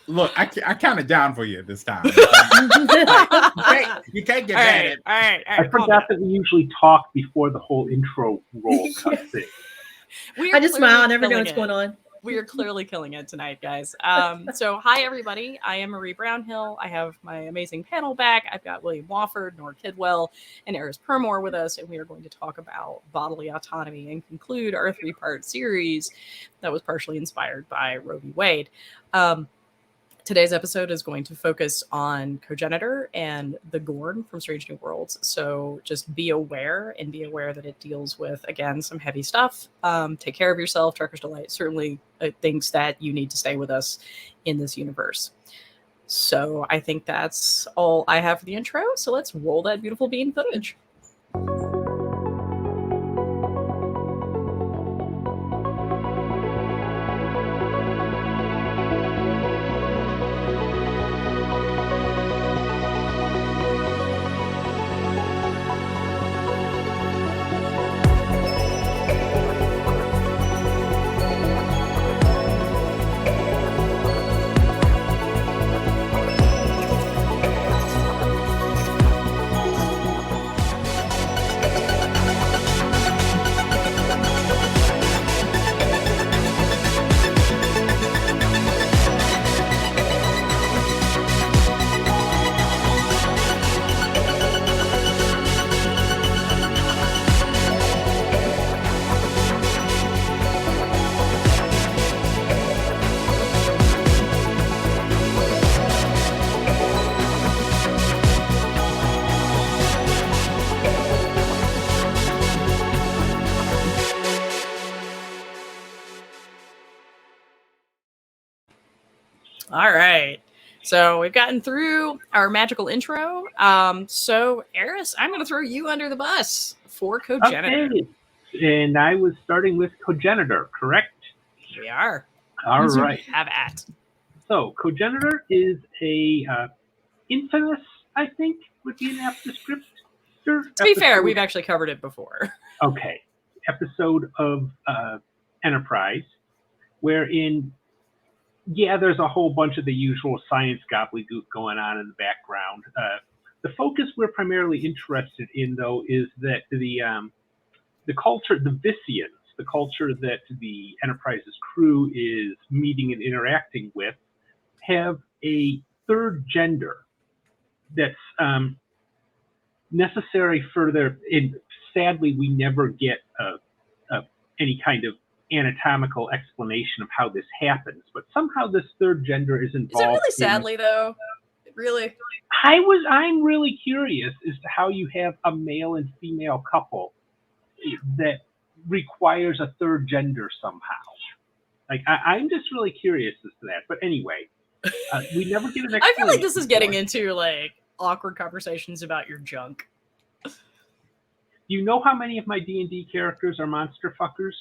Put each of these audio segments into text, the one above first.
Look, I counted down for you this time. You can't get mad at it. All right. I forgot that we usually talk before the whole intro roll cuts in. I just smile. I never know what's going on. We are clearly killing it tonight, guys. So hi, everybody. I am Marie Brownhill. I have my amazing panel back. I've got William Wofford, Nor Kidwell, and Eris Permore with us, and we are going to talk about bodily autonomy and conclude our 3-part series that was partially inspired by Roe v. Wade. Today's episode is going to focus on Cogenitor and the Gorn from Strange New Worlds. So just be aware that it deals with, again, some heavy stuff. Take care of yourself. Trekker's Delight certainly thinks that you need to stay with us in this universe. So I think that's all I have for the intro. So let's roll that beautiful bean footage. All right. So we've gotten through our magical intro. So Eris, I'm going to throw you under the bus for Cogenitor. Okay. And I was starting with Cogenitor, correct? We are. All right. Have at. So Cogenitor is a infamous, I think, would be an apt descriptor. To be fair, we've actually covered it before. Okay. Episode of Enterprise, wherein there's a whole bunch of the usual science gobbledygook going on in the background. The focus we're primarily interested in, though, is that the culture, the Vissians, the culture that the Enterprise's crew is meeting and interacting with, have a third gender that's necessary for their. Sadly, we never get any kind of anatomical explanation of how this happens, but somehow this third gender is involved. Is it really sadly though? Really? I'm really curious as to how you have a male and female couple that requires a third gender somehow. Like I'm just really curious as to that. But anyway, we never get an explanation. I feel like this is getting into like awkward conversations about your junk. You know how many of my D&D characters are monster fuckers?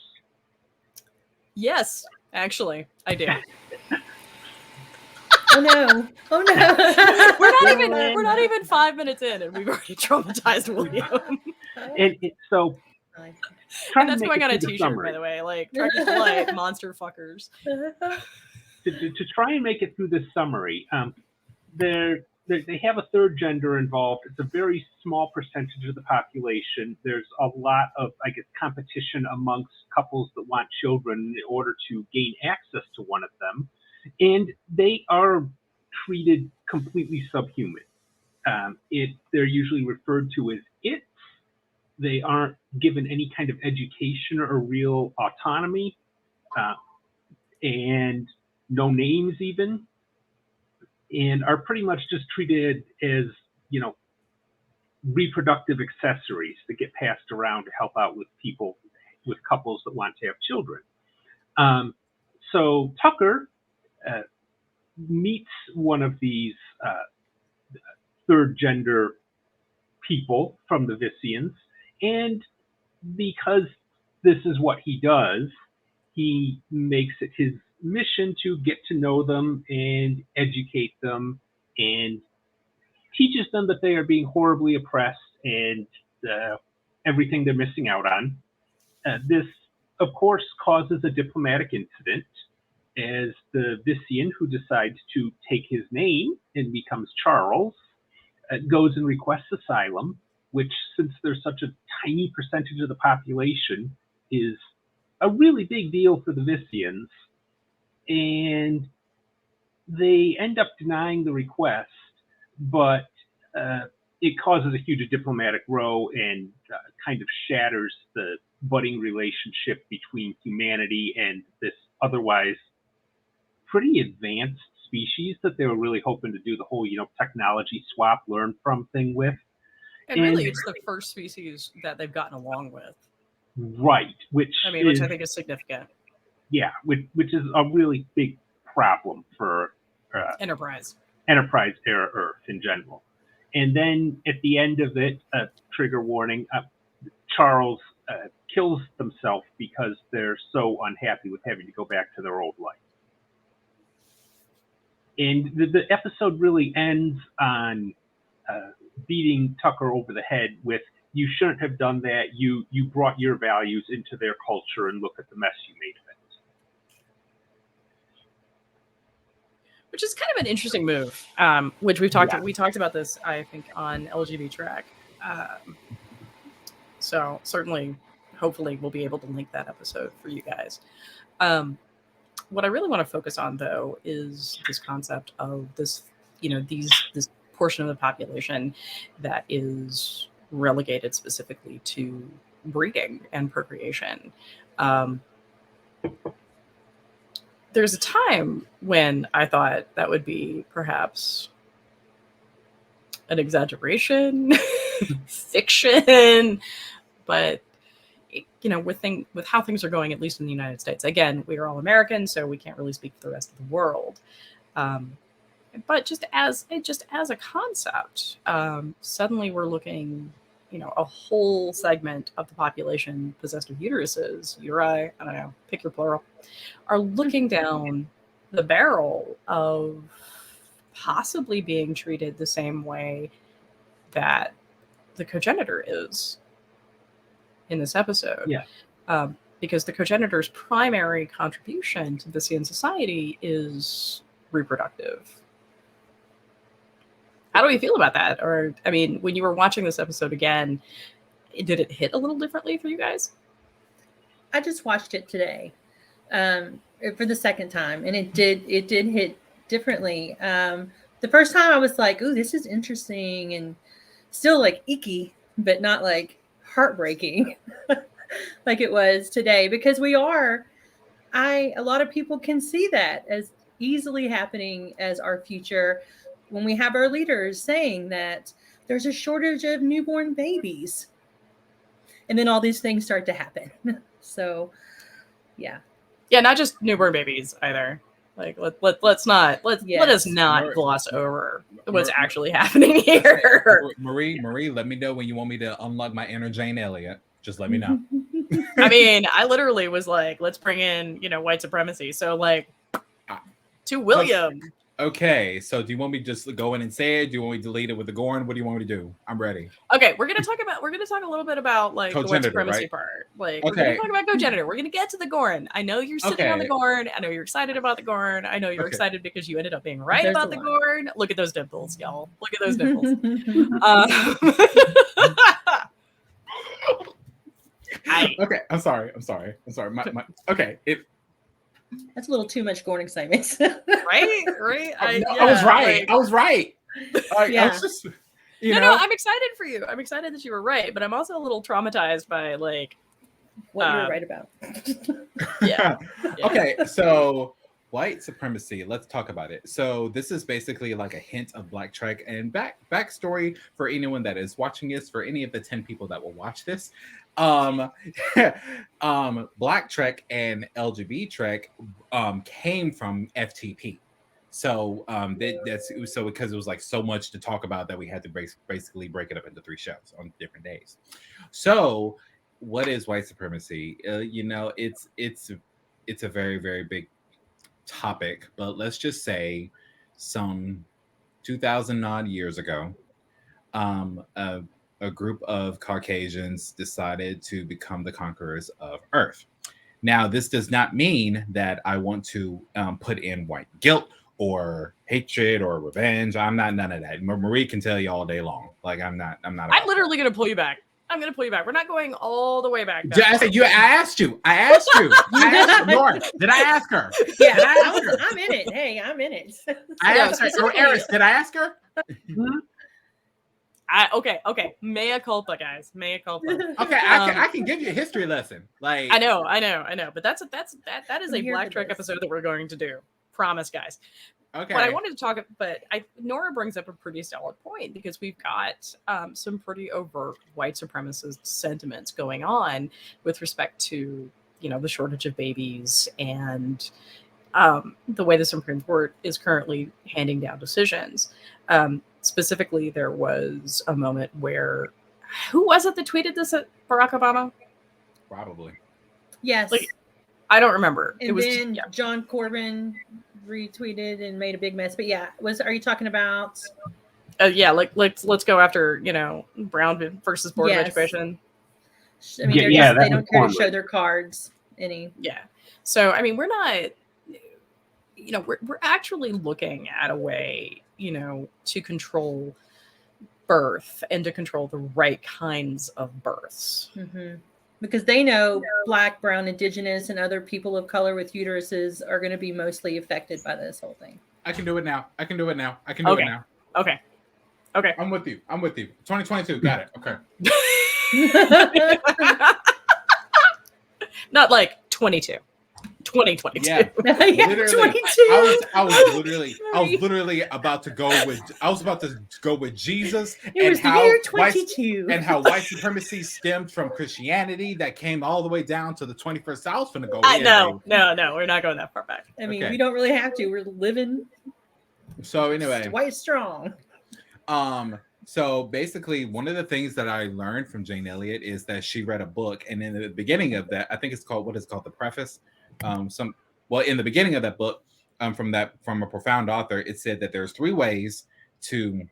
Yes, actually, I do. Oh no! We're not even 5 minutes in, and we've already traumatized William. And that's going on a T-shirt, by the way. Like Trekker's Delight, monster fuckers. To try and make it through this summary, they have a third gender involved. It's a very small percentage of the population. There's a lot of, competition amongst couples that want children in order to gain access to one of them. And they are treated completely subhuman. They're usually referred to as its. They aren't given any kind of education or real autonomy, and no names even. And are pretty much just treated as, reproductive accessories that get passed around to help out with couples that want to have children. So Tucker meets one of these third gender people from the Vissians, and because this is what he does, he makes it his mission to get to know them and educate them and teaches them that they are being horribly oppressed and everything they're missing out on. This, of course, causes a diplomatic incident, as the Vissian, who decides to take his name and becomes Charles, goes and requests asylum, which, since there's such a tiny percentage of the population, is a really big deal for the Vissians. And they end up denying the request, but it causes a huge diplomatic row and kind of shatters the budding relationship between humanity and this otherwise pretty advanced species that they were really hoping to do the whole, technology swap, learn from thing with. And really, it's the first species that they've gotten along with. Right, which I think is significant. Yeah, which is a really big problem for Enterprise era Earth in general. And then at the end of it, trigger warning, Charles kills himself because they're so unhappy with having to go back to their old life. And the episode really ends on beating Tucker over the head with, you shouldn't have done that. You brought your values into their culture, and look at the mess you made of it. Which is kind of an interesting move, which we talked about this, I think, on LGBTREK. So certainly, hopefully, we'll be able to link that episode for you guys. What I really want to focus on, though, is this concept of this, this portion of the population that is relegated specifically to breeding and procreation. There's a time when I thought that would be perhaps an exaggeration, fiction, but with how things are going, at least in the United States. Again, we are all Americans, so we can't really speak for the rest of the world. But just as a concept, suddenly we're looking, a whole segment of the population possessed of uteruses, uri, I don't know, pick your plural, are looking down the barrel of possibly being treated the same way that the cogenitor is in this episode. Yeah. Because the cogenitor's primary contribution to Vissian society is reproductive. How do we feel about that? Or, when you were watching this episode again, did it hit a little differently for you guys? I just watched it today for the second time, and it did hit differently. The first time I was like, "Ooh, this is interesting," and still like icky, but not like heartbreaking like it was today, because a lot of people can see that as easily happening as our future when we have our leaders saying that there's a shortage of newborn babies, and then all these things start to happen. So yeah, not just newborn babies either. Like let us not gloss over what's actually happening here. Marie, let me know when you want me to unlock my inner Jane Elliott. Just let me know. I literally was like, let's bring in, white supremacy. So like, to William. Okay, so do you want me to just go in and say it? Do you want me to delete it with the Gorn? What do you want me to do? I'm ready. Okay, we're gonna talk a little bit about like the white supremacy part. Like, we're gonna talk about cogenitor. We're gonna get to the Gorn. I know you're sitting on the Gorn. I know you're excited about the Gorn. I know you're excited because you ended up being right about the Gorn. Look at those dimples, y'all. Look at those dimples. Okay, I'm sorry. Okay, that's a little too much Gorn excitement. right? I was right. I was right. I was just, No, I'm excited for you. I'm excited that you were right, but I'm also a little traumatized by like what you were right about. Yeah. Okay, so white supremacy. Let's talk about it. So this is basically like a hint of Black Trek, and backstory for anyone that is watching this, for any of the 10 people that will watch this. Black Trek and LGBTREK came from FTP. So because it was like so much to talk about that we had to basically break it up into 3 shows on different days. So what is white supremacy? It's a very, very big topic, but let's just say some 2,000 odd years ago, a group of Caucasians decided to become the conquerors of Earth. Now, this does not mean that I want to put in white guilt or hatred or revenge. I'm not none of that. Marie can tell you all day long. Like I'm not. I'm literally going to pull you back. I'm going to pull you back. We're not going all the way back. I said, I asked you. Nora, did I ask her? Yeah, I'm in it. Hey, I'm in it. I asked her. Eris, did I ask her? Okay. Mea culpa, guys. Mea culpa. Okay, I can give you a history lesson. Like I know. But that is a Black Trek episode that we're going to do. Promise, guys. Okay. But I wanted to talk, Nora brings up a pretty solid point because we've got some pretty overt white supremacist sentiments going on with respect to, the shortage of babies and the way the Supreme Court is currently handing down decisions. Specifically, there was a moment where, who was it that tweeted this at Barack Obama? Probably. Yes. I don't remember. And then John Corbin retweeted and made a big mess. But are you talking about? Let's go after Brown versus Board of Education. I mean, they don't care to show their cards any. Yeah. So I mean, we're not. We're actually looking at a way, to control birth and to control the right kinds of births. Mm-hmm. Because they know Black, Brown, Indigenous, and other people of color with uteruses are going to be mostly affected by this whole thing. I can do it now. I can do it now. Okay. I'm with you. 2022. Got it. Okay. Not like 22. 2022. Yeah, literally, 22. I was literally about to go with Jesus. It was the year 22. And how white supremacy stemmed from Christianity that came all the way down to the 21st. I was going to go. No, we're not going that far back. I mean, we don't really have to. We're living. So anyway, white strong. So basically, one of the things that I learned from Jane Elliott is that she read a book, and in the beginning of that, I think it's called the preface. In the beginning of that book, from a profound author, it said that there's 3 ways to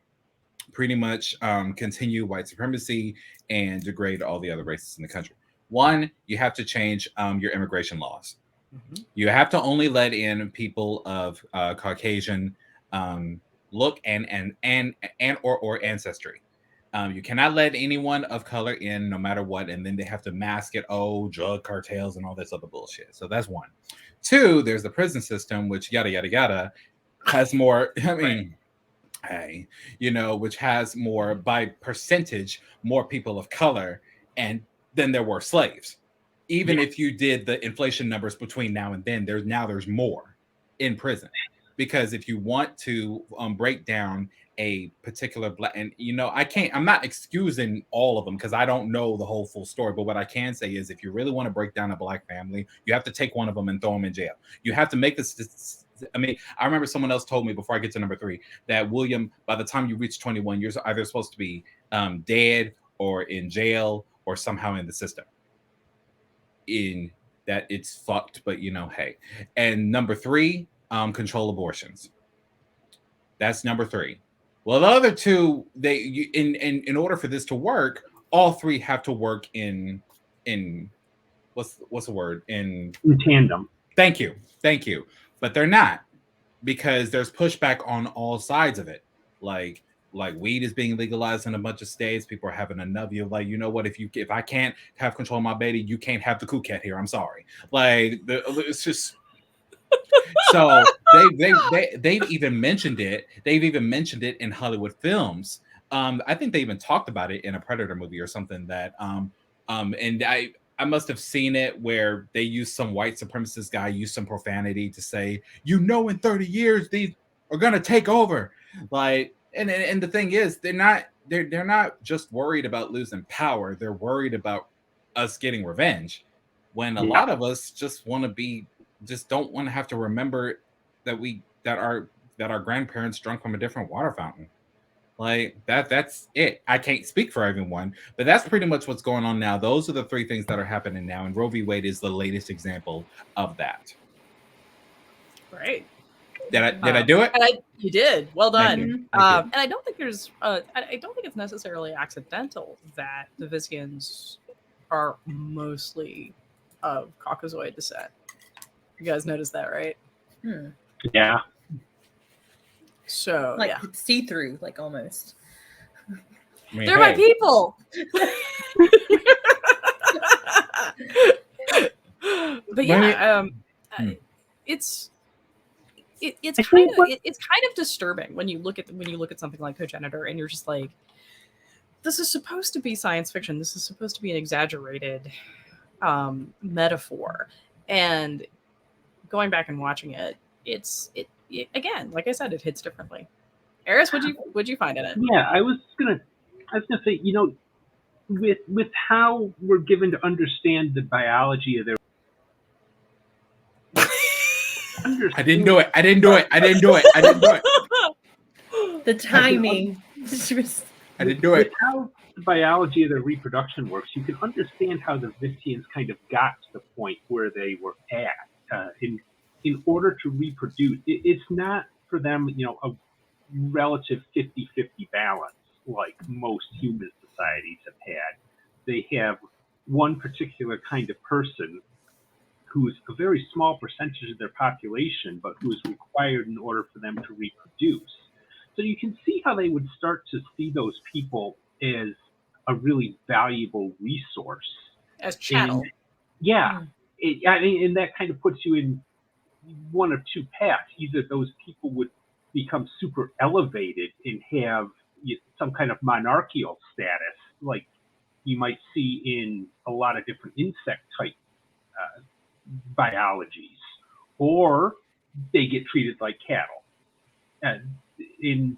pretty much continue white supremacy and degrade all the other races in the country. 1, you have to change your immigration laws. Mm-hmm. You have to only let in people of Caucasian look and or ancestry. You cannot let anyone of color in no matter what, and then they have to mask it. Oh, drug cartels and all this other bullshit. So that's 1. 2, there's the prison system, which yada yada yada has more. I mean, hey, which has more by percentage more people of color, and then there were slaves. Even if you did the inflation numbers between now and then, there's more in prison, because if you want to break down a particular Black, and I'm not excusing all of them because I don't know the whole full story, but what I can say is if you really want to break down a Black family, you have to take one of them and throw them in jail. You have to make this. I mean, I remember someone else told me before I get to number 3 that William, by the time you reach 21, you're either supposed to be dead or in jail or somehow in the system. In that it's fucked, but hey. And number 3, control abortions. That's number 3. Well, the other 2, in order for this to work, all 3 have to work in what's the word? In tandem. Thank you. But they're not, because there's pushback on all sides of it. Like weed is being legalized in a bunch of states. People are having enough. You're like, you know what? If I can't have control of my baby, you can't have the cool cat here. I'm sorry. It's just. So they've even mentioned it. They've even mentioned it in Hollywood films. I think they even talked about it in a Predator movie or something. That and I must have seen it where they used some white supremacist guy use some profanity to say, in 30 years these are gonna take over. And the thing is, they're not just worried about losing power. They're worried about us getting revenge. When a lot of us just don't want to have to remember that our grandparents drunk from a different water fountain. That's it. I can't speak for everyone, but that's pretty much what's going on now. Those are the 3 things that are happening now, and Roe v. Wade is the latest example of that. Right. Did I do it? You did. Well done. Thank you. And I don't think I don't think it's necessarily accidental that the Visians are mostly of Caucasoid descent. You guys noticed that, right? Yeah. So Like yeah, see-through, like almost. I mean, they're my hey, people. But yeah, Hmm. it's I think what- it's kind of disturbing when you look at something like Cogenitor and you're just like, this is supposed to be science fiction. This is supposed to be an exaggerated metaphor. And going back and watching it, it again, like I said, it hits differently. Eris, what'd you find in it? Yeah, I was gonna say, you know, with how we're given to understand the biology of their. I didn't do it. I didn't do it. I didn't do it. I didn't do it. The timing. I didn't do With it. how the biology of their reproduction works, you can understand how the Vissians kind of got to the point where they were at. In order to reproduce, it's not for them, you know, a relative 50-50 balance like most human societies have had. They have one particular kind of person who's a very small percentage of their population, but who is required in order for them to reproduce. So you can see how they would start to see those people as a really valuable resource. As chattel. And yeah, I mean, and that kind of puts you in one of two paths. Either those people would become super elevated and have some kind of monarchical status, like you might see in a lot of different insect type biologies, or they get treated like cattle. And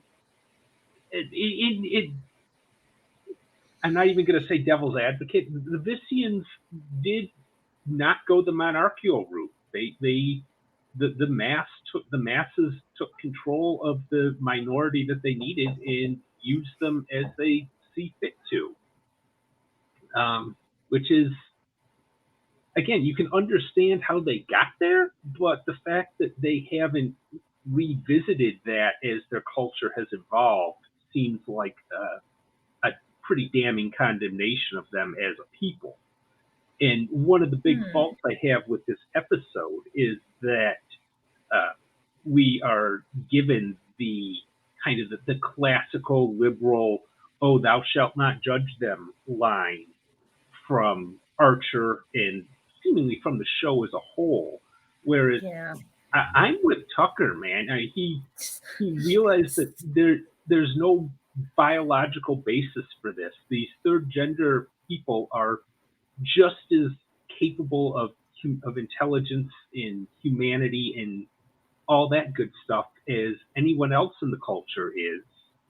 I'm not even going to say devil's advocate. The Vissians did not go the monarchical route. The masses took control of the minority that they needed and used them as they see fit to. Which is, again, you can understand how they got there, but the fact that they haven't revisited that as their culture has evolved seems like a pretty damning condemnation of them as a people. And one of the big faults I have with this episode is that we are given the kind of the classical liberal, oh, thou shalt not judge them line from Archer and seemingly from the show as a whole. Whereas I'm with Tucker, man. He realized that there's no biological basis for this. These third gender people are just as capable of intelligence and humanity and all that good stuff as anyone else in the culture is,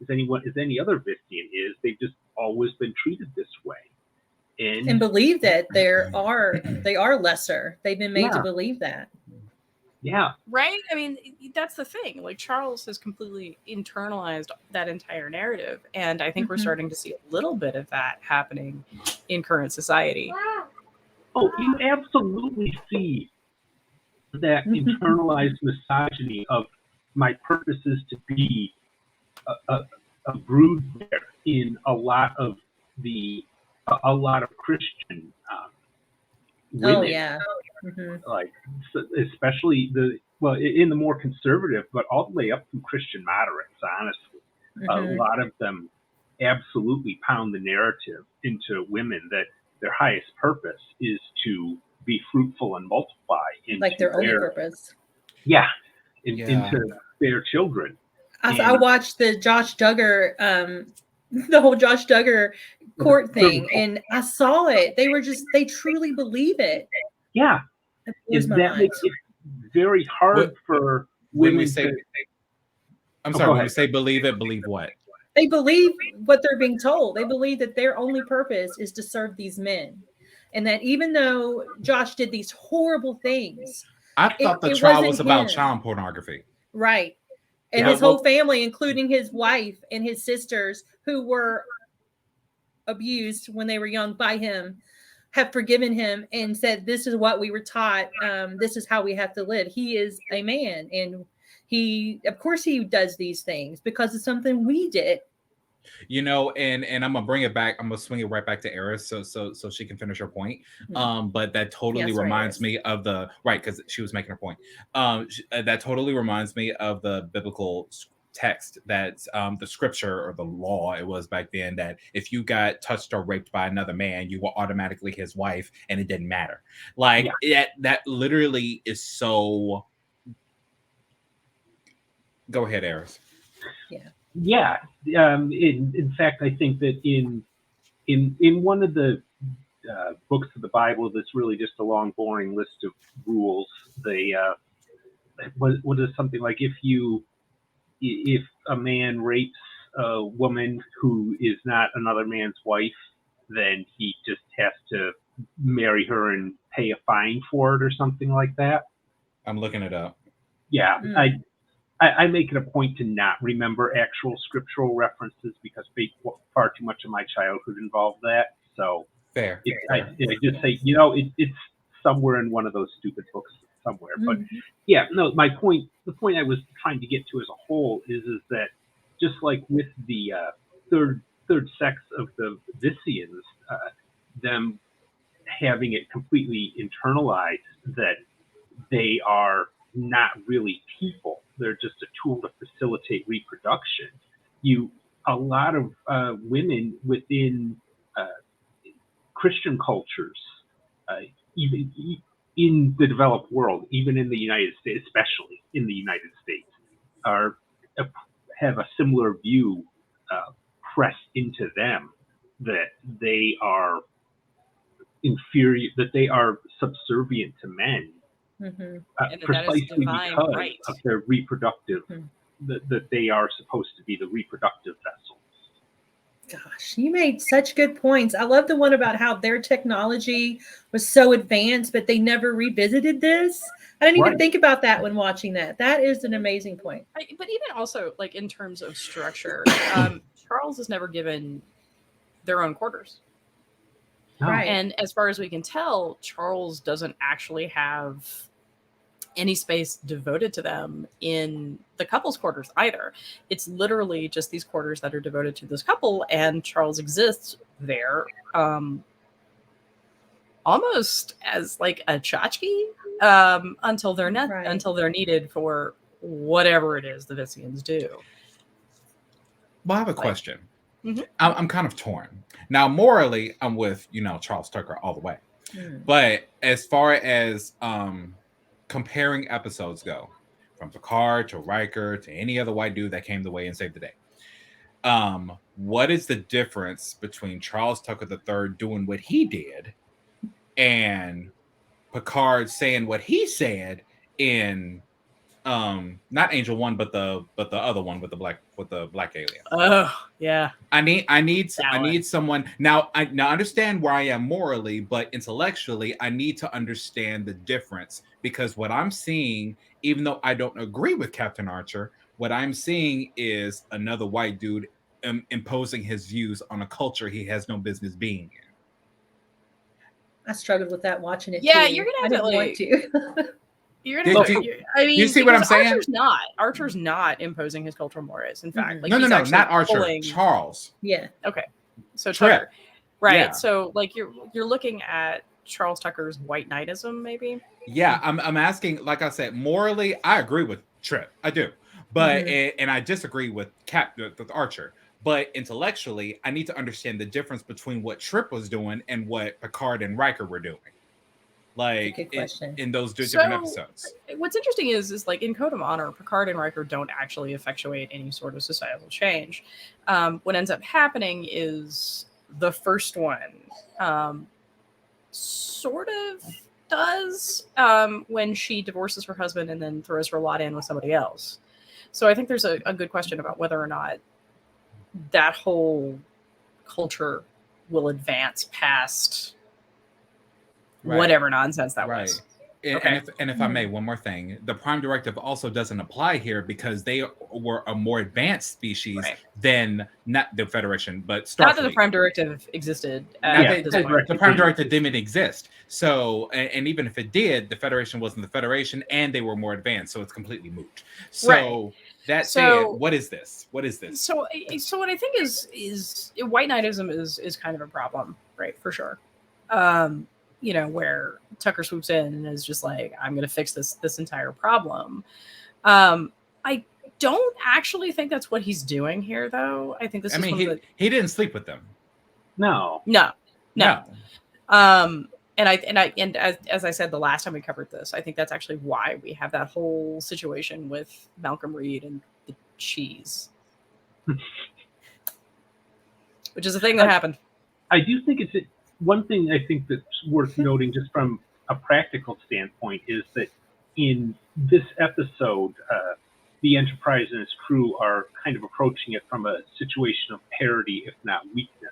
as any other Vissian is. They've just always been treated this way. And believe that they are lesser. They've been made to believe that. Yeah. Right? I mean, that's the thing. Like, Charles has completely internalized that entire narrative. And I think we're starting to see a little bit of that happening in current society. Oh, you absolutely see that internalized misogyny of my purpose is to be a brood there in a lot of Christian women. Oh yeah. Like, especially in the more conservative, but all the way up through Christian moderates, honestly. A lot of them absolutely pound the narrative into women that their highest purpose is to be fruitful and multiply. Like their only purpose. Yeah. Into their children. I watched the Josh Duggar, the whole Josh Duggar court thing, and I saw it. They truly believe it. Yeah. That makes it very hard for women to say. I'm sorry, when we say believe it, believe what? They believe what they're being told. They believe that their only purpose is to serve these men. And that even though Josh did these horrible things, I thought the trial was about child pornography. Right. And his whole family, including his wife and his sisters, who were abused when they were young by him, have forgiven him and said, this is what we were taught. This is how we have to live. He is a man. And of course he does these things because it's something we did. And I'm gonna bring it back. I'm gonna swing it right back to Eris, so she can finish her point. But that totally reminds me of the right, because she was making her point. That totally reminds me of the biblical text, that's the scripture or the law it was back then, that if you got touched or raped by another man, you were automatically his wife, and it didn't matter. Like that literally is so. Go ahead, Eris. Yeah. In fact, I think that in one of the books of the Bible that's really just a long, boring list of rules, they what is something like, if a man rapes a woman who is not another man's wife, then he just has to marry her and pay a fine for it or something like that. I'm looking it up. Yeah, I make it a point to not remember actual scriptural references because far too much of my childhood involved that. So fair. I just say, it's somewhere in one of those stupid books somewhere. But the point I was trying to get to as a whole is that just like with the third sex of the Visians, them having it completely internalized that they are not really people. They're just a tool to facilitate reproduction. A lot of women within Christian cultures, even in the developed world, even in the United States, especially in the United States, have a similar view pressed into them that they are inferior, that they are subservient to men. Precisely because of their reproductive, that they are supposed to be the reproductive vessels. Gosh, you made such good points. I love the one about how their technology was so advanced, but they never revisited this. I didn't even think about that when watching that. That is an amazing point. But even also, like in terms of structure, Charles is never given their own quarters. Right. And as far as we can tell, Charles doesn't actually have any space devoted to them in the couple's quarters either. It's literally just these quarters that are devoted to this couple, and Charles exists there almost as like a tchotchke until they're until they're needed for whatever it is the Visians do. Well, I have a question. I'm kind of torn. Now, morally, I'm with, Charles Tucker all the way. But as far as comparing episodes go, from Picard to Riker to any other white dude that came the way and saved the day, what is the difference between Charles Tucker III doing what he did and Picard saying what he said in not Angel One, but the other one with the black alien? Oh yeah. I need someone now. I understand where I am morally, but intellectually, I need to understand the difference, because what I'm seeing, even though I don't agree with Captain Archer, what I'm seeing is another white dude imposing his views on a culture he has no business being in. I struggled with that watching it. Yeah, too. you're gonna have to want to. You're gonna. I mean, you see what I'm saying? Archer's not imposing his cultural mores. In fact, like no, not Archer. Charles. Yeah. Okay. So Tucker, right? Yeah. So like you're looking at Charles Tucker's white knightism, maybe. Yeah, I'm asking. Like I said, morally, I agree with Trip. I do, but and I disagree with with Archer. But intellectually, I need to understand the difference between what Trip was doing and what Picard and Riker were doing. Like in those different episodes. What's interesting is like in Code of Honor, Picard and Riker don't actually effectuate any sort of societal change. What ends up happening is the first one sort of does when she divorces her husband and then throws her lot in with somebody else. So I think there's a good question about whether or not that whole culture will advance past whatever nonsense that was. And if I may, one more thing, the Prime Directive also doesn't apply here because they were a more advanced species than not the Federation, but Starfleet. Not that the Prime Directive existed. The Prime Directive didn't exist. So, and even if it did, the Federation wasn't the Federation, and they were more advanced, so it's completely moot. So that said, what is this? What is this? So what I think is white knightism is kind of a problem, right? For sure. You know, where Tucker swoops in and is just like, I'm going to fix this entire problem. I don't actually think that's what he's doing here, though. I think he didn't sleep with them. No. And as I said the last time we covered this, I think that's actually why we have that whole situation with Malcolm Reed and the cheese, which is a thing that happened. I do think it's one thing I think that's worth noting just from a practical standpoint is that in this episode, the Enterprise and its crew are kind of approaching it from a situation of parity, if not weakness.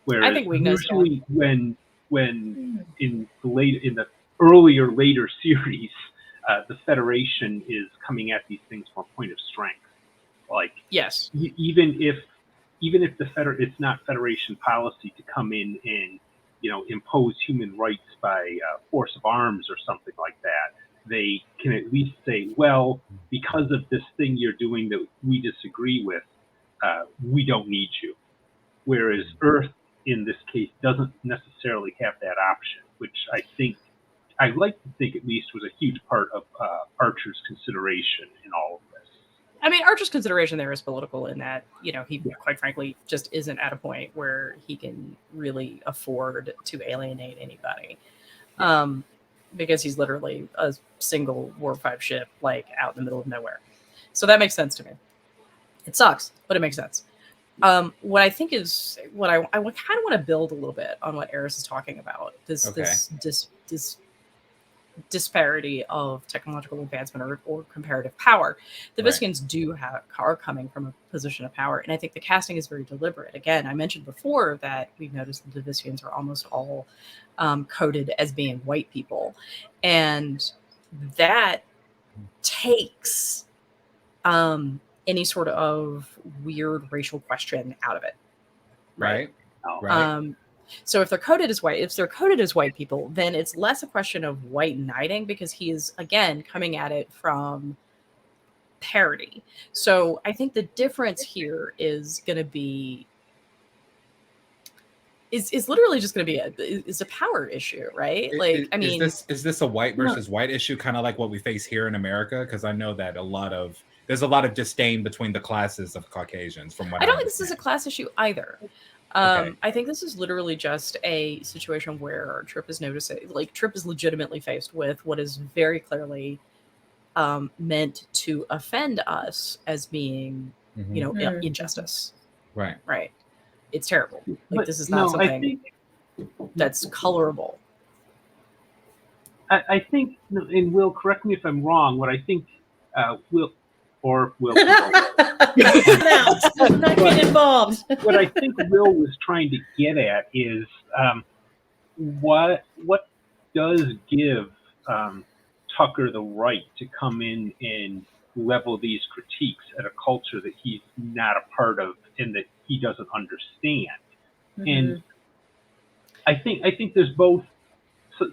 Whereas I think weakness, usually when in the later series, the Federation is coming at these things from a point of strength. Like yes, even if it's not Federation policy to come in and impose human rights by force of arms or something like that, they can at least say, well, because of this thing you're doing that we disagree with, we don't need you. Whereas Earth, in this case, doesn't necessarily have that option, which I'd like to think at least was a huge part of Archer's consideration in all of this. I mean, Archer's consideration there is political in that, he quite frankly just isn't at a point where he can really afford to alienate anybody. Because he's literally a single Warp 5 ship, like out in the middle of nowhere. So that makes sense to me. It sucks, but it makes sense. What I think is what I kind of want to build a little bit on what Eris is talking about. This disparity of technological advancement or comparative power. The Viskians are coming from a position of power, and I think the casting is very deliberate. Again, I mentioned before that we've noticed that the Viskians are almost all coded as being white people, and that takes any sort of weird racial question out of it. Right. So if they're coded as white people, then it's less a question of white knighting because he is, again, coming at it from parity. So I think the difference here is going to be is literally just going to be a power issue, right? Like, I mean, is this a white versus white issue, kind of like what we face here in America? Because I know that there's a lot of disdain between the classes of Caucasians. From what I don't think this is a class issue either. I think this is literally just a situation where Trip is legitimately faced with what is very clearly meant to offend us as being, injustice. Right. It's terrible. This is not something that's colorable. I think, and Will, correct me if I'm wrong, what I think Will not get involved. What I think Will was trying to get at is what does give Tucker the right to come in and level these critiques at a culture that he's not a part of and that he doesn't understand. Mm-hmm. And I think there's both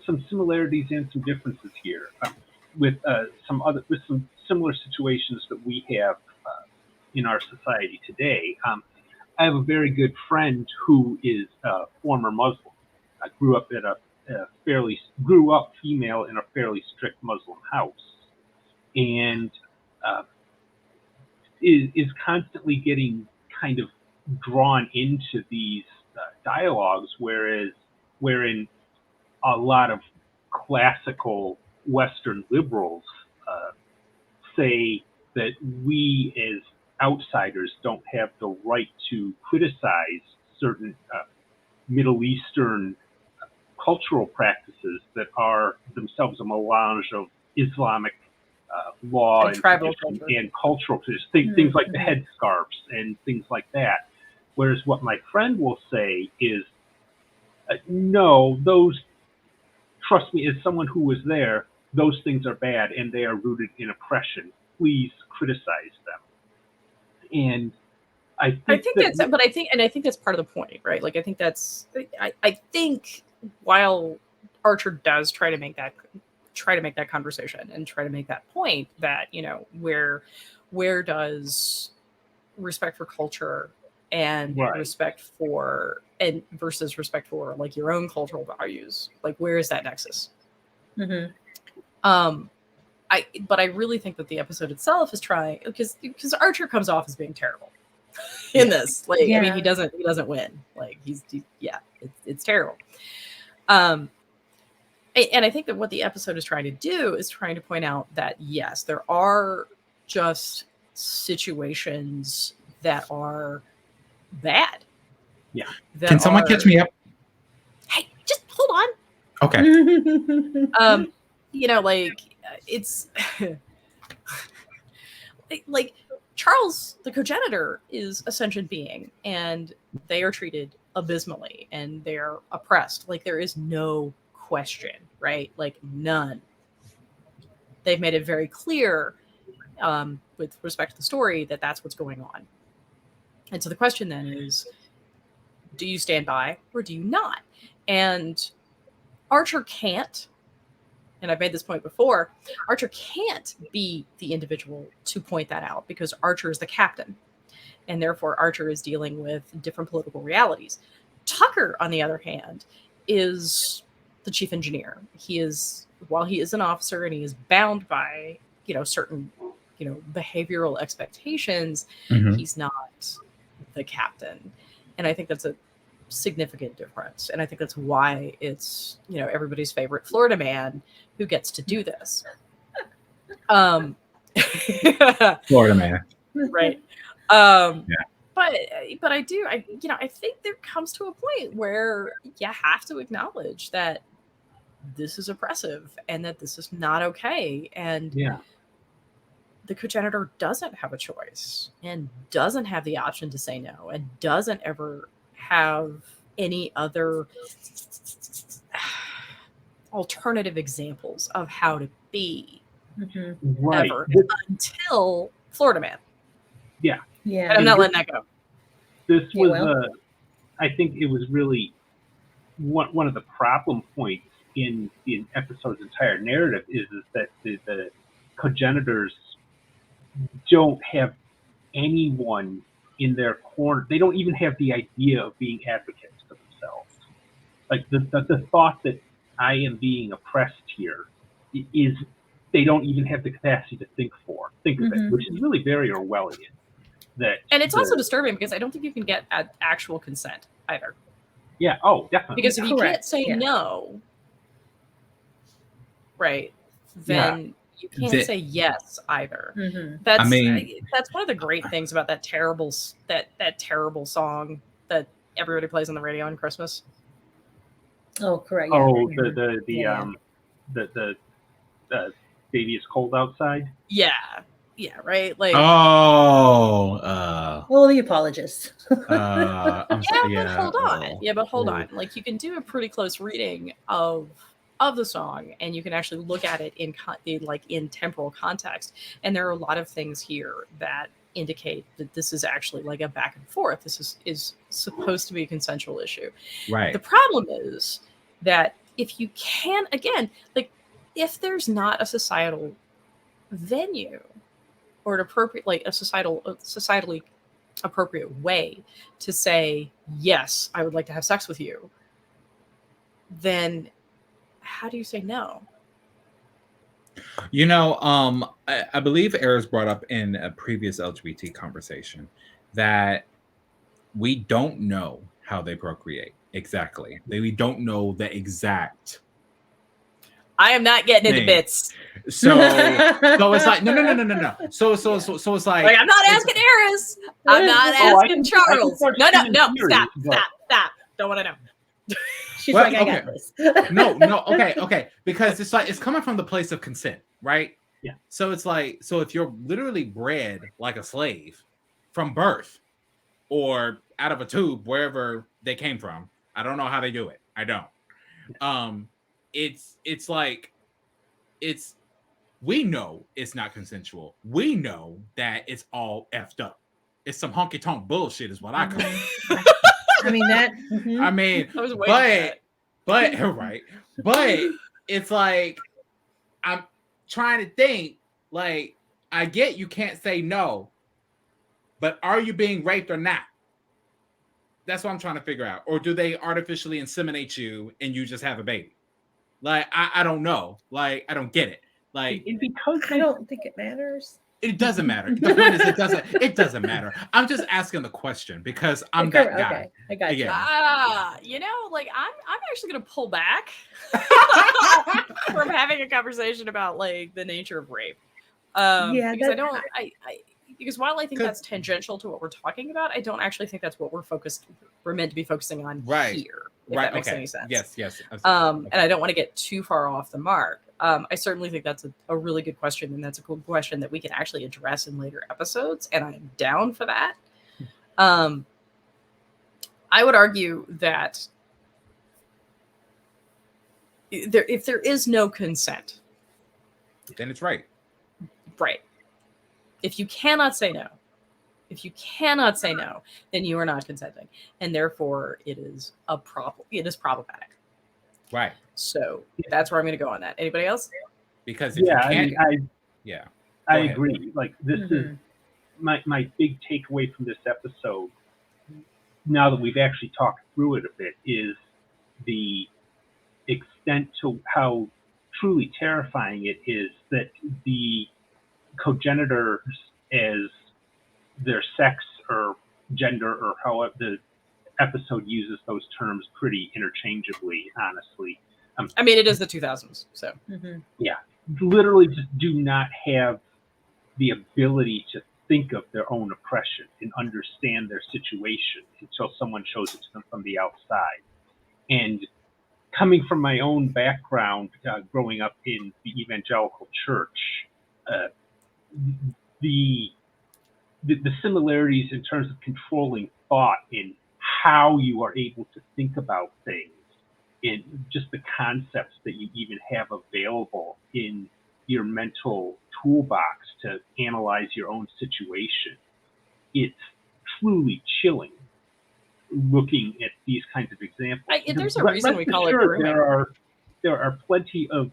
some similarities and some differences here with some similar situations that we have in our society today. I have a very good friend who is a former Muslim. I grew up female in a fairly strict Muslim house, and is constantly getting kind of drawn into these dialogues, wherein a lot of classical Western liberals say that we as outsiders don't have the right to criticize certain Middle Eastern cultural practices that are themselves a melange of Islamic law and tribal culture and cultural traditions, things like the headscarves and things like that. Whereas what my friend will say is, no, trust me, as someone who was there, those things are bad and they are rooted in oppression. Please criticize them. And I think that's part of the point, right? Like, I think while Archer does try to make that conversation and try to make that point that, you know, where does respect for culture and respect for versus respect for like your own cultural values, like where is that nexus? Mm-hmm. But I really think that the episode itself is trying, because Archer comes off as being terrible in this. Like, I mean, he doesn't win. Like, it's terrible. And I think that what the episode is trying to do is trying to point out that yes, there are just situations that are bad. Yeah. Can someone catch me up? Hey, just hold on. Okay. You know, like, it's like Charles, the cogenitor, is a sentient being, and they are treated abysmally, and they're oppressed. Like, there is no question, right? Like, none. They've made it very clear, with respect to the story, that that's what's going on. And so the question then is, do you stand by or do you not? And Archer can't, and I've made this point before, Archer can't be the individual to point that out, because Archer is the captain, and therefore Archer is dealing with different political realities. Tucker, on the other hand, is the chief engineer. While he is an officer and he is bound by, you know, certain, you know, behavioral expectations, he's not the captain. And I think that's a significant difference. And I think that's why it's, you know, everybody's favorite Florida man who gets to do this. Florida man. Right. Yeah. But I think there comes to a point where you have to acknowledge that this is oppressive and that this is not okay. And the cogenitor doesn't have a choice and doesn't have the option to say no, and doesn't ever have any other alternative examples of how to be ever until Florida man. Yeah. And I'm not letting that go. This was I think it was really one of the problem points in the episode's entire narrative is that the cogenitors don't have anyone in their corner. They don't even have the idea of being advocates for themselves. Like the thought that I am being oppressed here is, they don't even have the capacity to think of it, which is really very Orwellian. And it's also disturbing, because I don't think you can get actual consent either. Yeah. Oh, definitely. Because if you can't say no, right, then you can't say yes either. That's one of the great things about that terrible song that everybody plays on the radio on Christmas. Oh, correct. Oh, the baby is cold outside. Yeah, right. Like, the apologists. But hold on. Like, you can do a pretty close reading of the song, and you can actually look at it in temporal context. And there are a lot of things here that indicate that this is actually like a back and forth. This is supposed to be a consensual issue. Right. The problem is that if you can, again, like, if there's not a societal venue or an appropriate, like a societally appropriate way to say, yes, I would like to have sex with you, then how do you say no? You know, I believe Eris brought up in a previous LGBT conversation that we don't know how they procreate exactly. We don't know the exact. I am not getting into bits. So it's like no. So it's like I'm not asking Eris. I'm not asking Charles. No. Stop. Don't want to know. She's I got this. No, okay. Because it's like, it's coming from the place of consent, right? Yeah. So it's like, so if you're literally bred like a slave from birth or out of a tube, wherever they came from, I don't know how they do it. I don't. It's like, we know it's not consensual. We know that it's all effed up. It's some honky tonk bullshit, is what I call it. I mean that. I mean, I was waiting but right, but it's like I'm trying to think. Like, I get you can't say no, but are you being raped or not? That's what I'm trying to figure out. Or do they artificially inseminate you and you just have a baby? Like, I don't know. Like, I don't get it. Like, And because I don't think it matters. it doesn't matter. The point is, it doesn't matter. I'm just asking the question because I'm that guy. Okay, I got you. Yeah. you know, like I'm actually gonna pull back from having a conversation about like the nature of rape. Yeah, because I that- don't because while I think that's tangential to what we're talking about, I don't actually think that's what we're meant to be focusing on Right. here. If Right. that makes Okay. any sense. Yes. And I don't want to get too far off the mark. I certainly think that's a really good question, and that's a cool question that we can actually address in later episodes, and I'm down for that. I would argue that if there is no consent, Then it's right. right. If you cannot say no, then you are not consenting, and therefore it is a problem. It is problematic. Right. So that's where I'm going to go on that. Anybody else? Because if you can't, I Go ahead. agree. Like this is my big takeaway from this episode. Now that we've actually talked through it a bit, is the extent to how truly terrifying it is that the progenitors, as their sex or gender or however the episode uses those terms pretty interchangeably, honestly. I mean, it is the 2000s, so Literally just do not have the ability to think of their own oppression and understand their situation until someone shows it to them from the outside. And coming from my own background, growing up in the evangelical church, the similarities in terms of controlling thought in how you are able to think about things, and just the concepts that you even have available in your mental toolbox to analyze your own situation. It's truly chilling looking at these kinds of examples. There's a reason we call it grooming. There are plenty of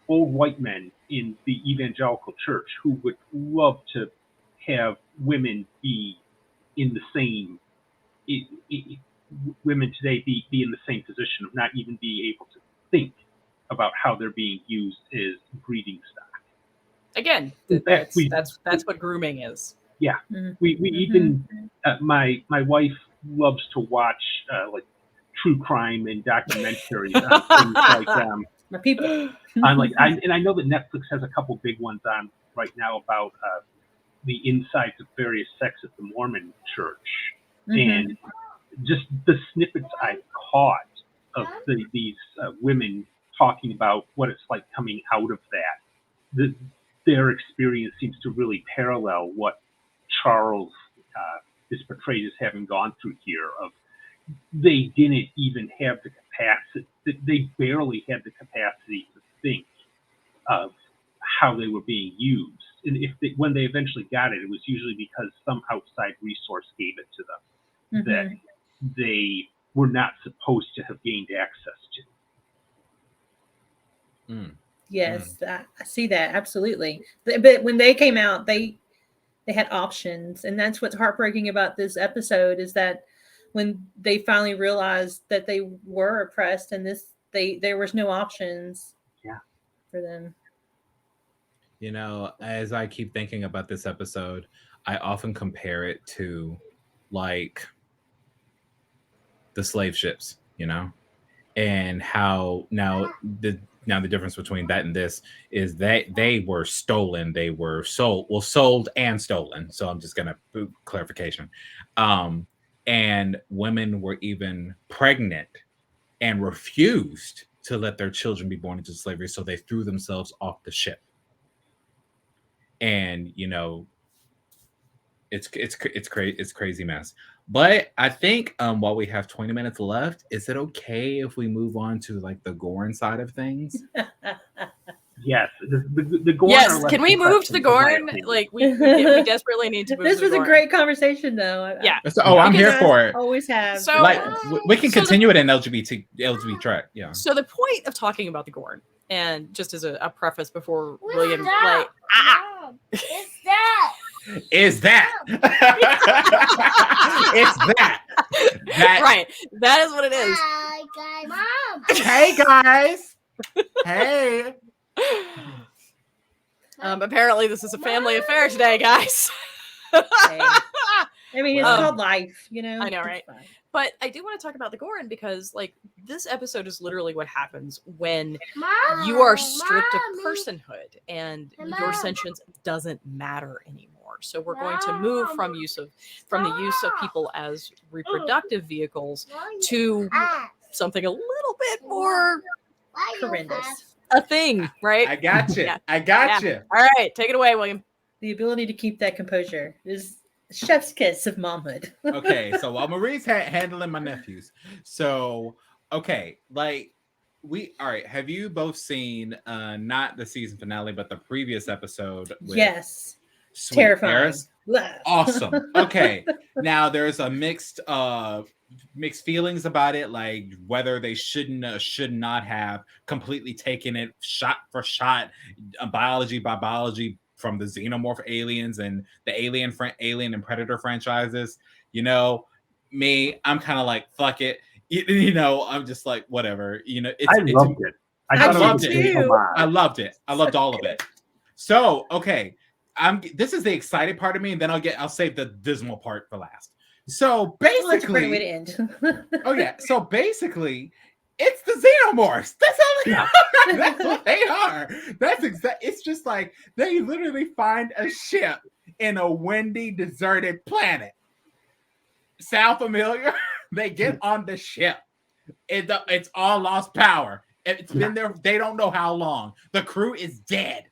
old white men in the evangelical church who would love to have women be in the same women today be in the same position of not even being able to think about how they're being used as breeding stock. Again, In fact, that's what grooming is. Yeah, we even my wife loves to watch like true crime and documentaries on things like My people. on like I know that Netflix has a couple big ones on right now about the insides of various sects of the Mormon Church, and just the snippets I've caught of these women talking about what it's like coming out of that. Their experience seems to really parallel what Charles is portrayed as having gone through here. Of they didn't even have the capacity; they barely had the capacity to think of how they were being used. And when they eventually got it, it was usually because some outside resource gave it to them that they were not supposed to have gained access to. Yes, I see that absolutely. But when they came out, they had options, and that's what's heartbreaking about this episode is that when they finally realized that they were oppressed and there was no options for them. You know, as I keep thinking about this episode, I often compare it to like the slave ships, you know, and how now the difference between that and this is that they were stolen, they were sold and stolen. So I'm just gonna clarification. And women were even pregnant and refused to let their children be born into slavery, so they threw themselves off the ship. And you know, it's crazy mess. But I think while we have 20 minutes left, is it okay if we move on to like the gore side of things? Yes, the Gorn. Yes, can we move to the Gorn? Like we desperately need to move. This to the was Gorn. a great conversation, though. Yeah. I'm here for it. Always have. So- Like we can So continue it in LGBTREK. Yeah. So the point of talking about the Gorn, and just as a preface before William, Mom, it's that. Is that it's that right? That is what it is. Hi, guys. Mom. Hey guys, hey. Apparently, this is a family affair today, guys. Hey. I mean, it's Um, called life, you know. I know, It's right? fine. But I do want to talk about the Gorn because, like, this episode is literally what happens when Mom. you are stripped of Mommy. personhood and Mom. your sentience doesn't matter anymore. So we're going to move from the use of people as reproductive vehicles to Ah, something a little bit more why you Horrendous. fast? a thing, right? I got you. Yeah. I got you. All right, take it away, William. The ability to keep that composure is chef's kiss of momhood. Okay, so while Marie's handling my nephews, so okay, like all right. Have you both seen not the season finale, but the previous episode? With Yes. Sweet Terrifying. Paris? Blah. Awesome. Okay, now there's a mixed feelings about it, like whether they should not have completely taken it shot for shot, biology by biology from the xenomorph aliens and the alien and Predator franchises. You know, I'm kind of like fuck it. You know, I'm just like whatever. You know, I loved it. I thought loved was a it. big homage. I loved it. I loved all of it. So okay, this is the excited part of me, and then I'll save the dismal part for last. So Well, that's a great way basically, to end. oh yeah. So basically, it's the xenomorphs. That's all they are. That's what they are. That's It's just like they literally find a ship in a windy, deserted planet. Sound familiar? They get on the ship. It's all lost power. It's been there. They don't know how long. The crew is dead,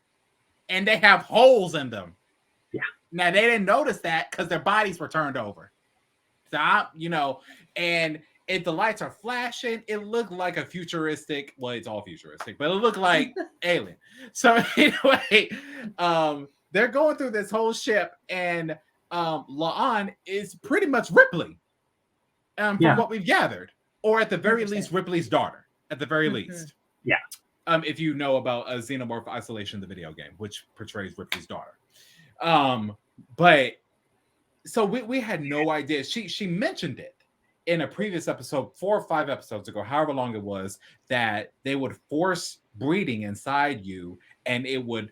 and they have holes in them. Yeah. Now they didn't notice that because their bodies were turned over. Stop, and if the lights are flashing, it looked like a futuristic. Well, it's all futuristic, but it looked like Alien. So anyway, they're going through this whole ship, and La'an is pretty much Ripley, from what we've gathered, or at the very 100%. least, Ripley's daughter. At the very least, Yeah. If you know about Xenomorph Isolation, the video game, which portrays Ripley's daughter, but so we had no idea. She mentioned it in a previous episode, 4 or 5 episodes ago, however long it was, that they would force breeding inside you, and it would.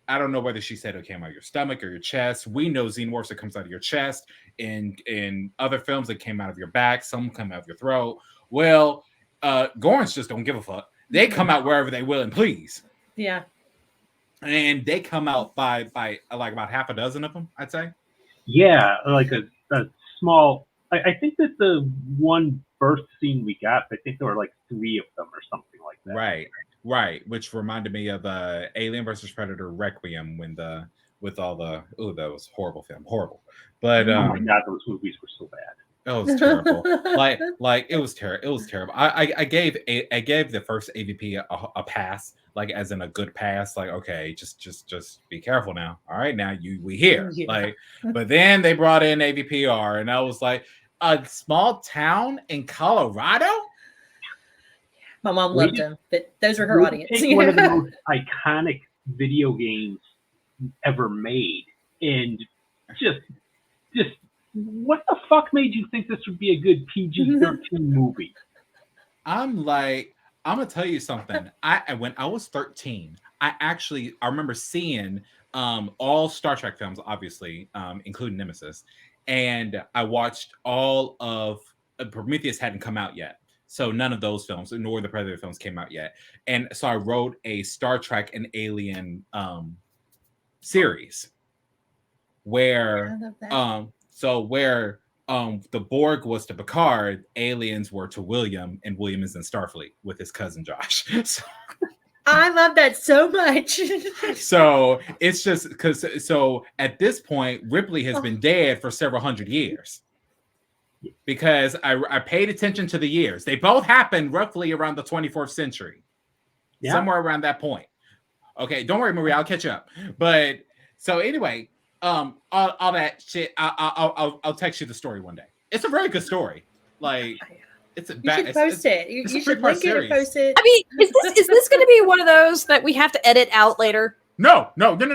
I don't know whether she said it came out of your stomach or your chest. We know xenomorphs, it comes out of your chest. In other films, it came out of your back. Some come out of your throat. Well, Gorns just don't give a fuck. They come out wherever they will and please. Yeah. And they come out by like about half a dozen of them, I'd say. Yeah, like a small. I think that the one birth scene we got, I think there were like 3 of them or something like that. Right. Which reminded me of Alien versus Predator Requiem that was horrible film, horrible. But Oh my god, those movies were so bad. it was terrible. like it was terrible. It was terrible. I gave the first AVP a pass, like as in a good pass. Like okay, just be careful now. All right, now we here. Yeah. Like, but then they brought in AVPR, and I was like, a small town in Colorado. My mom loved them, but those were her You audience. take one of the most iconic video games ever made, and just what the fuck made you think this would be a good PG-13 movie? I'm gonna tell you something. When I was 13, I remember seeing all Star Trek films, obviously, including Nemesis, and I watched all of Prometheus hadn't come out yet. So none of those films, nor the Predator films, came out yet. And so I wrote a Star Trek and Alien series where the Borg was to Picard, aliens were to William, and William is in Starfleet with his cousin Josh. So, I love that so much. so it's just because at this point, Ripley has been dead for several hundred years. Because I paid attention to the years. They both happened roughly around the 24th century. Yeah. Somewhere around that point. Okay, don't worry, Maria, I'll catch you up. But so anyway, all that shit, I'll text you the story one day. It's a very good story. Like, it's a You bad. should post it. it's You a should three-part link it or series. post it. I mean, is this going to be one of those that we have to edit out later? No. Okay.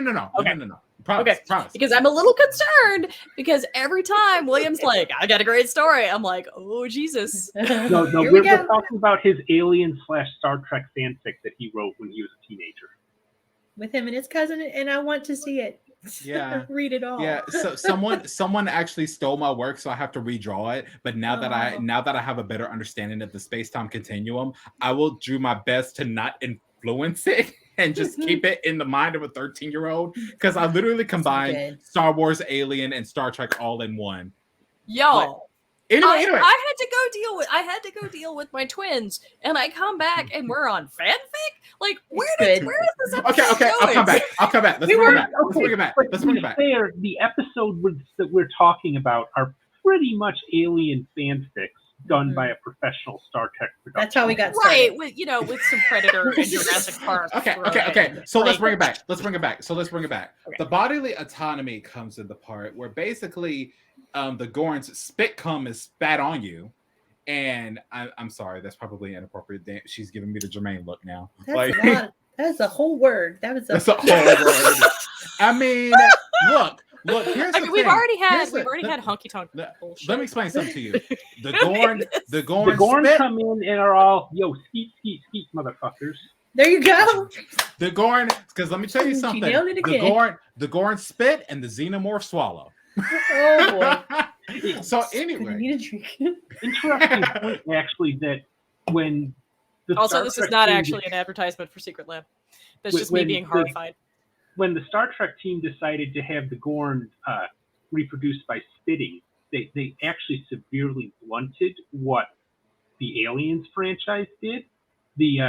No. Promise. Because I'm a little concerned because every time William's like, I got a great story, I'm like, oh Jesus. No, Here we we're go. talking about his Alien/Star Trek fanfic that he wrote when he was a teenager. With him and his cousin, and I want to see it. Yeah. Read it all. Yeah, so someone actually stole my work, so I have to redraw it. But now that I have a better understanding of the space-time continuum, I will do my best to not influence it and just keep it in the mind of a 13-year-old, because I literally combined Star Wars, Alien, and Star Trek all in one. Y'all. Anyway, I had to go deal with my twins, and I come back and we're on fanfic. Like, where is this episode okay, going? I'll come back. Let's bring it back. Let's bring it back. Fair, the episodes that we're talking about are pretty much Alien fanfics done by a professional Star Trek production. That's how we got started. Right, with some Predator and Jurassic Park. Okay. So let's bring it back. Okay. The bodily autonomy comes in the part where basically the Gorn's spit cum is spat on you. And I'm sorry, that's probably inappropriate. She's giving me the Jermaine look now. That's a whole word. That's a whole word. I mean, look. Here's the thing. We've already had honky tonk. Let me explain something to you. The Gorn come in and are all skeet, motherfuckers. There you go. The Gorn, because let me tell you something. The Gorn spit and the Xenomorph swallow. Oh boy. So anyway, interesting point actually that when this is not actually an advertisement for Secret Lab. That's just me being horrified. When the Star Trek team decided to have the Gorn reproduced by spitting, they actually severely blunted what the Aliens franchise did. The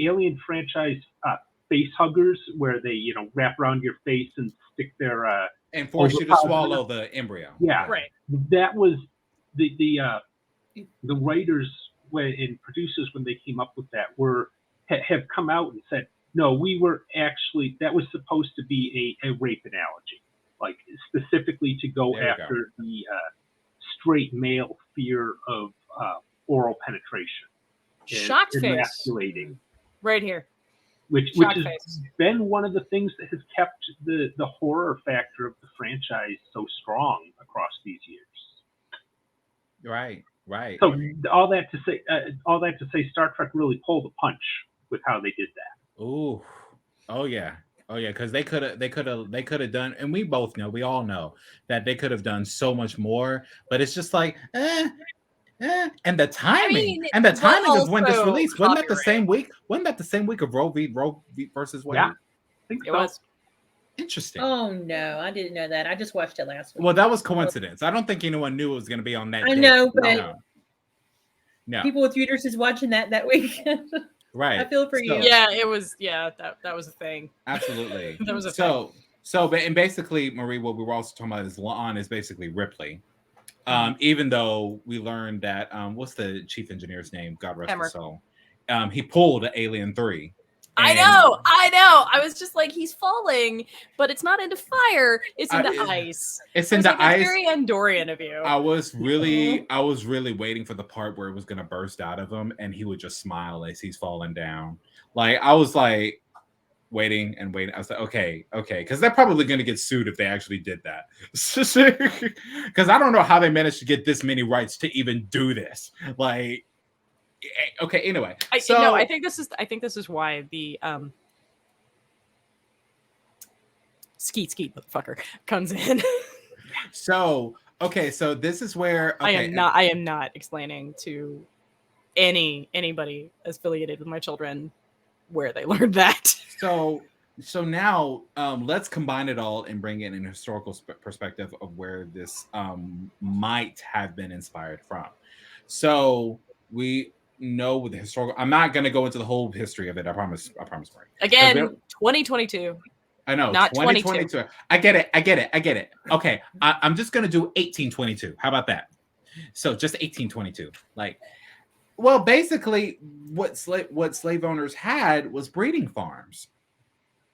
Alien franchise face huggers, where they wrap around your face and stick their and force you to swallow the embryo. Yeah, right. That was the writers and producers, when they came up with that, have come out and said, no, that was supposed to be a rape analogy, like specifically to go after the straight male fear of oral penetration. Shock face. Emasculating. Right here. Which has been one of the things that has kept the horror factor of the franchise so strong across these years. Right. So all that to say, Star Trek really pulled a punch with how they did that. Ooh, oh yeah, because they could have done, and we all know that they could have done so much more, but it's just like, and the timing, is when this released. Wasn't that the same week? Wasn't that the same week of Roe v. versus Wade? Yeah, I think it was. Interesting. Oh no, I didn't know that. I just watched it last week. Well, that was coincidence. I don't think anyone knew it was going to be on that. I know, but no. People with uteruses watching that week. Right. I feel for you. Yeah, it was. Yeah, that was a thing. Absolutely. That was a thing. And basically, Marie, what we were also talking about is La'an is basically Ripley. Even though we learned that what's the chief engineer's name? God rest his soul. He pulled Alien 3. I know. I was just like, he's falling, but it's not into fire; it's into ice. It's into ice. Very Andorian of you. I was really waiting for the part where it was gonna burst out of him, and he would just smile as he's falling down. Like I was like waiting. I was like, okay, because they're probably gonna get sued if they actually did that. Because I don't know how they managed to get this many rights to even do this. Like. Okay. Anyway, I think this is why the skeet motherfucker comes in. So this is where I am not explaining to anybody affiliated with my children where they learned that. So now let's combine it all and bring in an historical perspective of where this might have been inspired from. So we know with the historical. I'm not going to go into the whole history of it. I promise. Mark. Again, 2022. I know, not 2022. I get it. Okay, I'm just going to do 1822. How about that? So just 1822. Like, well, basically, what slave owners had was breeding farms.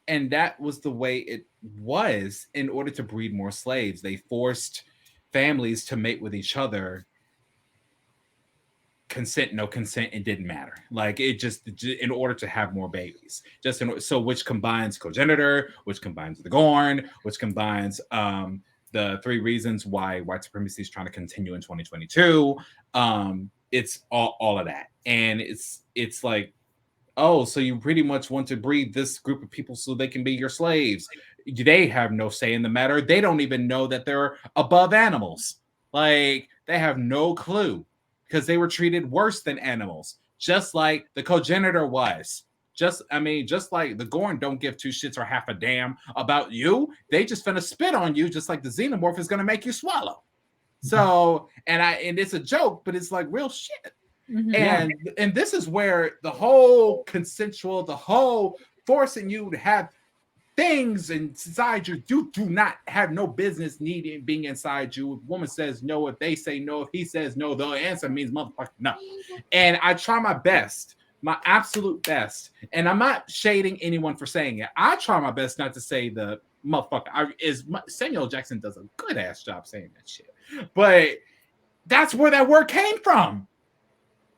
And that was the way it was. In order to breed more slaves, they forced families to mate with each other. Consent, no consent, it didn't matter. Like it just in order to have more babies, so which combines cogenitor, which combines the Gorn, which combines the three reasons why white supremacy is trying to continue in 2022. It's all of that, and it's like, oh, so you pretty much want to breed this group of people so they can be your slaves. They have no say in the matter. They don't even know that they're above animals. Like they have no clue because they were treated worse than animals, just like the cogenitor was. Just like the Gorn don't give two shits or half a damn about you. They just finna spit on you, just like the xenomorph is gonna make you swallow. So, and it's a joke, but it's like real shit. And this is where the whole consensual, the whole forcing you to have things inside you do not have no business needing being inside you. If a woman says no, if they say no, if he says no, the answer means motherfucker no. And I try my best, my absolute best, and I'm not shading anyone for saying it. I try my best not to say the motherfucker. Samuel Jackson does a good ass job saying that shit, but that's where that word came from.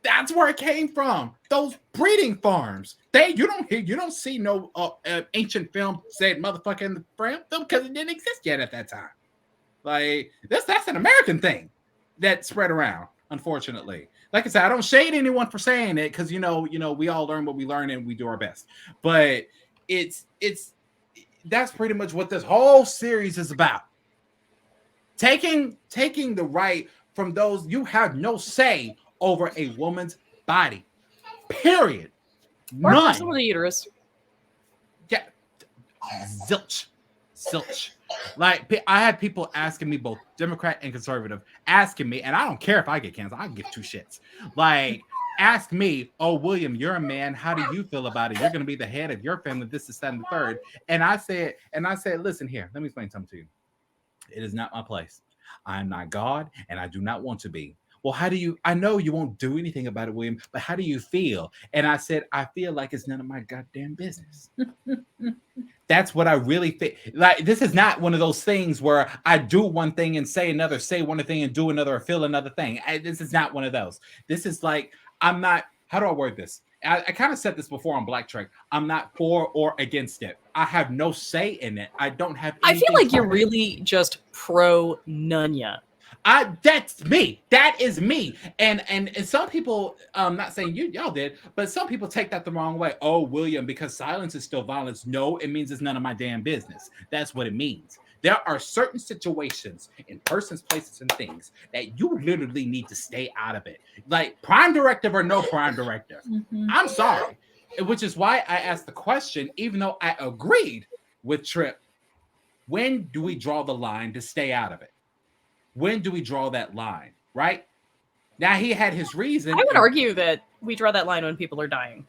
That's where it came from. Those breeding farms. You don't see no ancient film said motherfucker in the film because it didn't exist yet at that time. Like that's an American thing that spread around, unfortunately. Like I said, I don't shade anyone for saying it because we all learn what we learn and we do our best. But that's pretty much what this whole series is about. Taking the right from those you have no say over a woman's body, period. Or some of the uterus. Yeah, zilch. Like I had people asking me, both Democrat and conservative, asking me, and I don't care if I get canceled. I can give two shits. Like, ask me, oh William, you're a man. How do you feel about it? You're going to be the head of your family. This is that and the third. And I said, listen here. Let me explain something to you. It is not my place. I am not God, and I do not want to be. Well, I know you won't do anything about it, William, but how do you feel? And I said, I feel like it's none of my goddamn business. That's what I really feel. Like, this is not one of those things where I do one thing and say another, say one thing and do another, or feel another thing. This is not one of those. This is like, I'm not, how do I word this? I kind of said this before on Black Trek. I'm not for or against it. I have no say in it. I don't have I feel like you're really just pro Nunya. That's me. That is me. And some people, not saying y'all did, but some people take that the wrong way. Oh, William, because silence is still violence. No, it means it's none of my damn business. That's what it means. There are certain situations in persons, places, and things that you literally need to stay out of it. Like prime directive or no prime directive. I'm sorry. Which is why I asked the question, even though I agreed with Tripp, when do we draw the line to stay out of it? When do we draw that line, right? Now, he had his reason. I would argue that we draw that line when people are dying.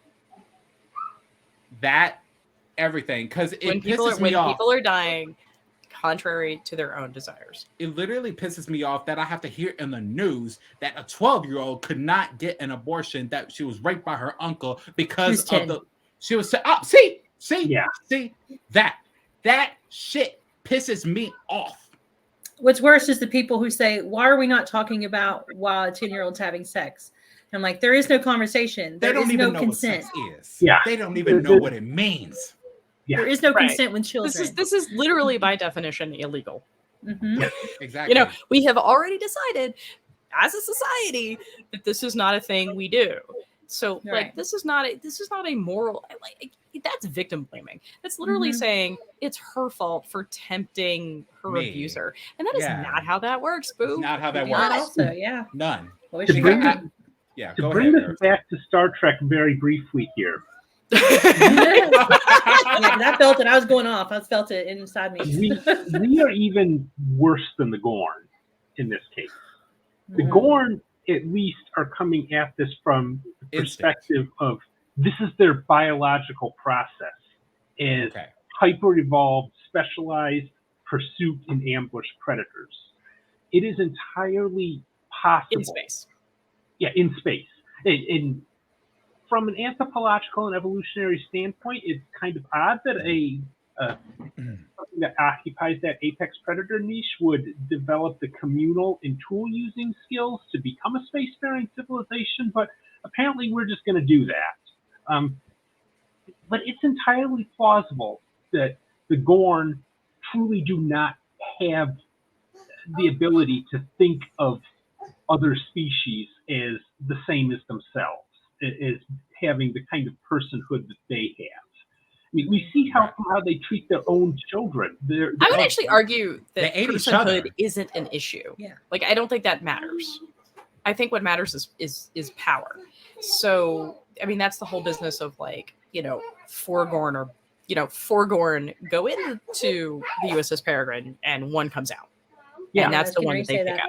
That, everything, because it pisses me off. When people are dying, contrary to their own desires. It literally pisses me off that I have to hear in the news that a 12-year-old could not get an abortion, that she was raped by her uncle because of she was, see, that shit pisses me off. What's worse is the people who say, why are we not talking about while a 10-year-old's having sex? And I'm like, there is no conversation. There is no consent. Yeah. They don't even know what it means. Yeah. There is no consent with children. This is literally by definition illegal. Exactly. We have already decided as a society that this is not a thing we do. So like this is not a moral, like that's victim blaming. That's literally saying it's her fault for tempting her abuser. And that is not how that works, boo. It's not how that works. Also, None. To bring this back to Star Trek very briefly here. I felt it. I was going off. I felt it inside me. we are even worse than the Gorn in this case. The Gorn, at least, are coming at this from the perspective of this is their biological process, is hyper-evolved, specialized pursuit and ambush predators. It is entirely possible. In space. Yeah, in space. And from an anthropological and evolutionary standpoint, it's kind of odd that something that occupies that apex predator niche would develop the communal and tool-using skills to become a spacefaring civilization, but apparently we're just going to do that. But it's entirely plausible that the Gorn truly do not have the ability to think of other species as the same as themselves, as having the kind of personhood that they have. I mean, we see how they treat their own children. I would actually argue that They ate each other. personhood isn't an issue. Yeah. Like, I don't think that matters. I think what matters is power. So, I mean, that's the whole business of, like, you know, four Gorn go into the USS Peregrine and one comes out. Yeah. And that's the one that they pick out.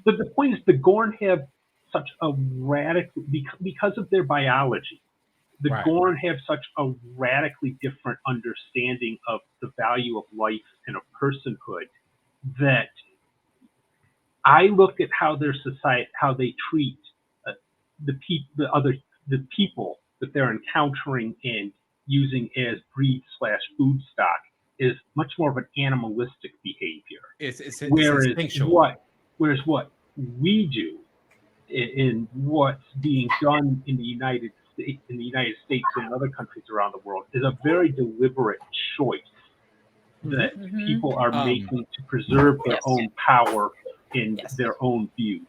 But the point is, the Gorn have such a radical, because of their biology, the Right. Gorn have such a radically different understanding of the value of life and of personhood that I look at how their society, how they treat the people that they're encountering and using as breed/food stock is much more of an animalistic behavior. It's Whereas instinctual. what we do in what's being done in the United States and in other countries around the world is a very deliberate choice that people are making to preserve their own power and their own views.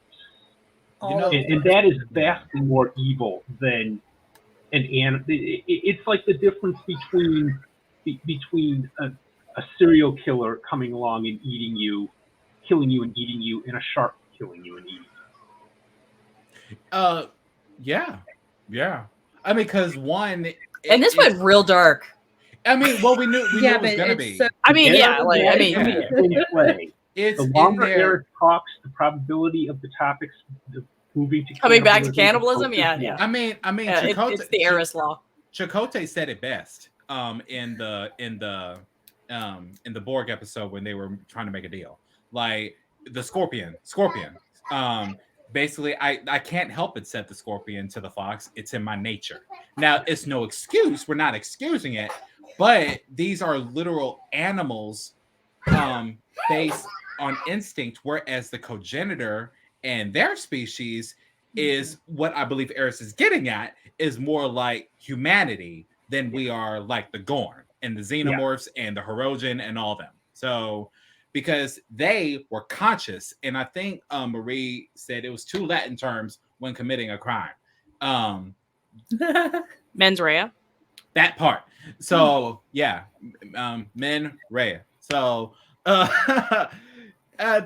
And that is vastly more evil than an animal. It's like the difference between a serial killer coming along and killing you and eating you, and a shark killing you and eating you. Yeah. I mean, because one, And this went real dark. I mean, well, we knew it was gonna be. I mean, It's the longer in there. Eric talks, the probability of the topics moving to Coming back to cannibalism, yeah. I mean, It's the Eris law. Chakotay said it best in the Borg episode when they were trying to make a deal. Like the scorpion. Basically, I can't help but set the scorpion to the fox. It's in my nature. Now, it's no excuse. We're not excusing it, but these are literal animals based on instinct, whereas the cogenitor and their species is what I believe Eris is getting at, is more like humanity than we are like the Gorn and the xenomorphs and the Hirogen and all them. So, because they were conscious, and I think Marie said it was two Latin terms when committing a crime. Mens rea. That part. So men rea. So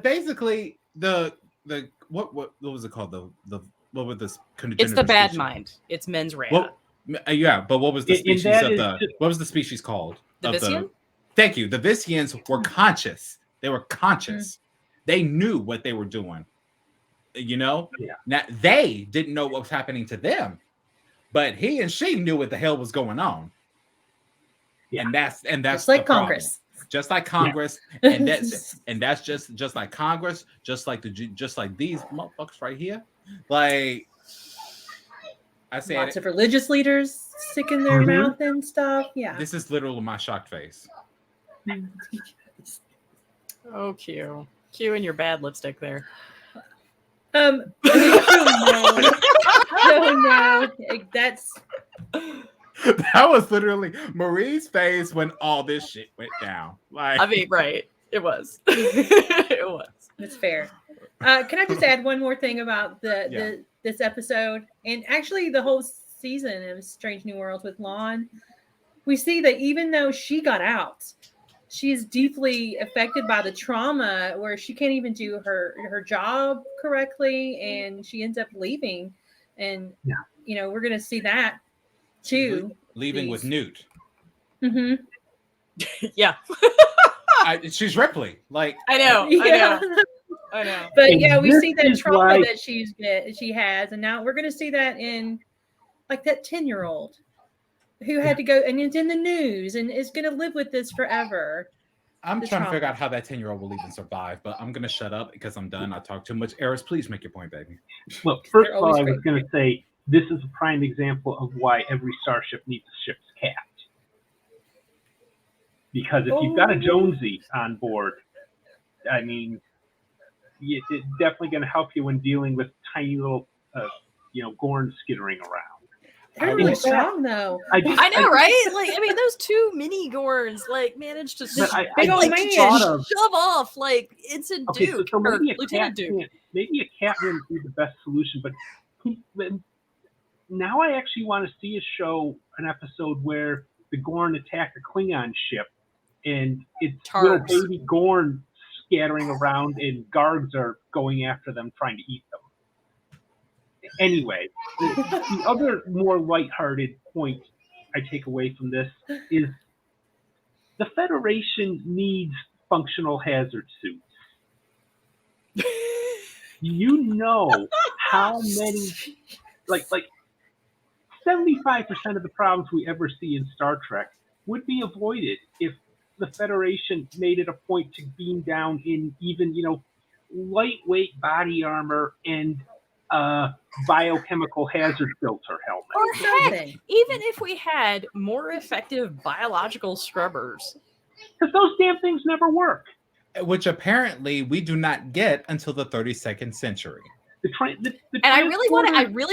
basically the what was it called? The what was this? It's the bad mind. It's mens rea. But what was the species what was the species called? The Visian? Thank you. The Visians were conscious. They were conscious. They knew what they were doing. You know? Yeah. Now they didn't know what was happening to them, but he and she knew what the hell was going on. Yeah. And that's just like Congress. Just like Congress, and that's just like Congress, just like these motherfuckers right here. Like I said, lots of religious leaders sticking their mouth and stuff. Yeah, this is literally my shocked face. Oh, Q and your bad lipstick there. No, that's. That was literally Marie's face when all this shit went down. Like, I mean, right? It was. It was. That's fair. Can I just add one more thing about this episode, and actually the whole season of Strange New Worlds with Lon? We see that even though she got out, she is deeply affected by the trauma, where she can't even do her job correctly, and she ends up leaving. And we're going to see that too. Leaving with Newt. Mm-hmm. Yeah. She's Ripley. Like I know. But we see that trauma that she has, and now we're going to see that in like that 10-year-old who had to go, and it's in the news, and is going to live with this forever. I'm trying to figure out how that 10-year-old will even survive, but I'm going to shut up because I'm done. I talk too much. Eris, please make your point, baby. Well, first of all, I was going to say, this is a prime example of why every starship needs a ship's cat. Because if you've got a Jonesy on board, I mean, it's definitely going to help you when dealing with tiny little, Gorn skittering around. They're really strong, though. I know, right? Like, I mean, those two mini Gorns managed to big old man shove off it's a Duke so or maybe Lieutenant Duke. Maybe a cat wouldn't be the best solution, but now I actually want to see an episode where the Gorn attack a Klingon ship, and it's little baby Gorn scattering around, and Gargs are going after them, trying to eat them. Anyway, the other more lighthearted point I take away from this is the Federation needs functional hazard suits. You know how many, 75% of the problems we ever see in Star Trek would be avoided if the Federation made it a point to beam down in even, lightweight body armor and biochemical hazard filter helmet. Or heck, even if we had more effective biological scrubbers. Because those damn things never work. Which apparently we do not get until the 32nd century. And I really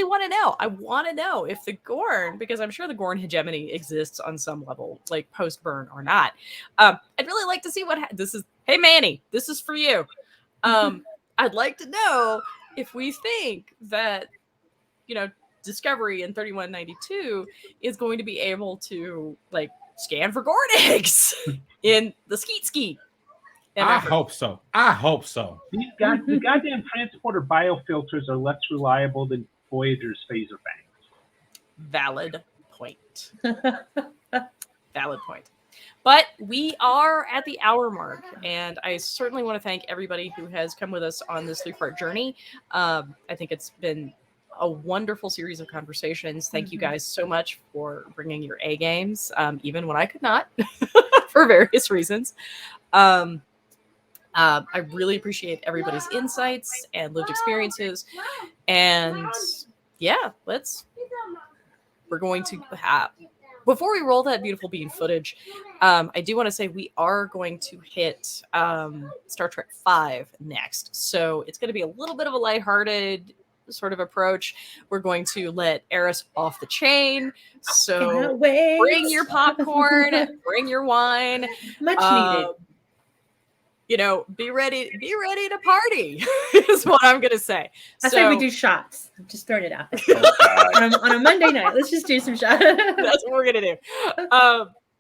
want to know. I want to know if the Gorn, because I'm sure the Gorn hegemony exists on some level, like post-burn or not. I'd really like to see this is. Hey, Manny, this is for you. I'd like to know if we think that, Discovery in 3192 is going to be able to scan for Gorn eggs in the skeet. I hope so. The goddamn transporter biofilters are less reliable than Voyager's phaser banks. Valid point. Valid point. But we are at the hour mark, and I certainly want to thank everybody who has come with us on this 3-part journey. I think it's been a wonderful series of conversations. Thank you guys so much for bringing your A games, even when I could not, for various reasons. I really appreciate everybody's insights and lived experiences. And yeah, we're going to have, before we roll that beautiful bean footage, I do want to say we are going to hit Star Trek V next. So it's going to be a little bit of a lighthearted sort of approach. We're going to let Eris off the chain. So bring your popcorn, bring your wine. Much needed. Be ready to party is what I'm going to say. I say we do shots. I'm just throwing it out there. on a Monday night, let's just do some shots. That's what we're going to do.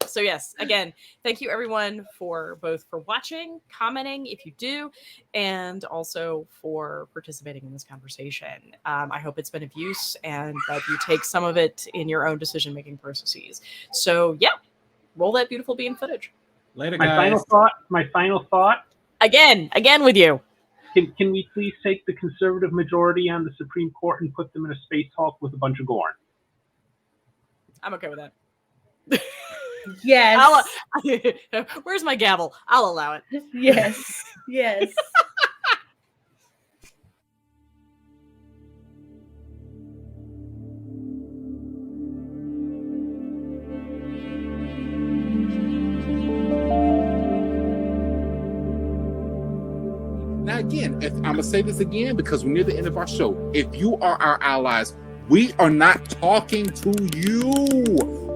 So yes, again, thank you everyone for watching, commenting if you do, and also for participating in this conversation. I hope it's been of use and that you take some of it in your own decision-making processes. So yeah, roll that beautiful bean footage. Later, my guys. final thought. Again with you. Can we please take the conservative majority on the Supreme Court and put them in a space hulk with a bunch of Gorn? I'm okay with that. Yes. Where's my gavel? I'll allow it. Yes. Now, again, I'm going to say this again because we're near the end of our show. If you are our allies, we are not talking to you.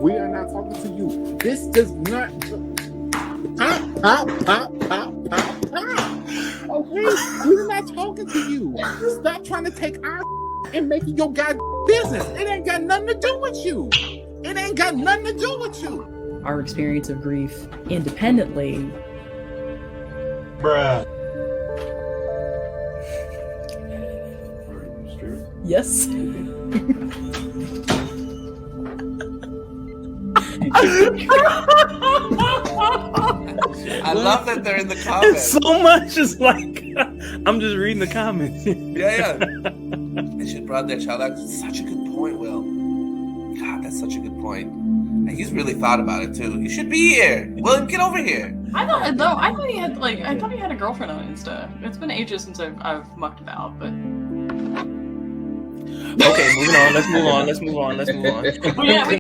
We are not talking to you. This does not... Okay? We're not talking to you. Stop trying to take our and make it your goddamn business. It ain't got nothing to do with you. It ain't got nothing to do with you. Our experience of grief independently. Bruh. Yes. I love that they're in the comments. So much is like, I'm just reading the comments. Yeah. They should brought that child out. It's such a good point, Will. God, that's such a good point. And he's really thought about it too. You should be here. William, get over here. I thought he had a girlfriend on Insta. It's been ages since I've mucked about, but Okay, moving on. Let's move on. Let's move on. Well, yeah, we